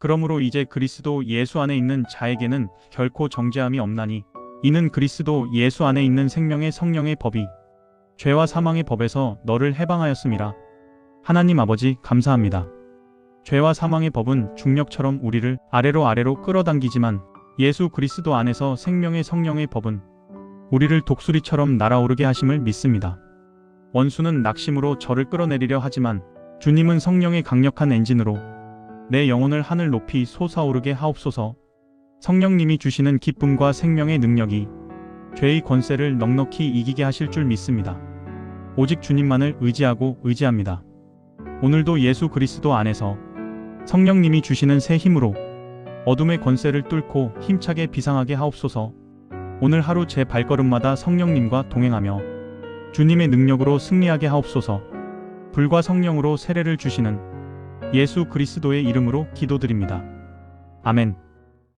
그러므로 이제 그리스도 예수 안에 있는 자에게는 결코 정죄함이 없나니 이는 그리스도 예수 안에 있는 생명의 성령의 법이 죄와 사망의 법에서 너를 해방하였음이라. 하나님 아버지 감사합니다. 죄와 사망의 법은 중력처럼 우리를 아래로 끌어당기지만 예수 그리스도 안에서 생명의 성령의 법은 우리를 독수리처럼 날아오르게 하심을 믿습니다. 원수는 낙심으로 저를 끌어내리려 하지만 주님은 성령의 강력한 엔진으로 내 영혼을 하늘 높이 솟아오르게 하옵소서. 성령님이 주시는 기쁨과 생명의 능력이 죄의 권세를 넉넉히 이기게 하실 줄 믿습니다. 오직 주님만을 의지합니다. 오늘도 예수 그리스도 안에서 성령님이 주시는 새 힘으로 어둠의 권세를 뚫고 힘차게 비상하게 하옵소서. 오늘 하루 제 발걸음마다 성령님과 동행하며 주님의 능력으로 승리하게 하옵소서. 불과 성령으로 세례를 주시는 예수 그리스도의 이름으로 기도드립니다. 아멘.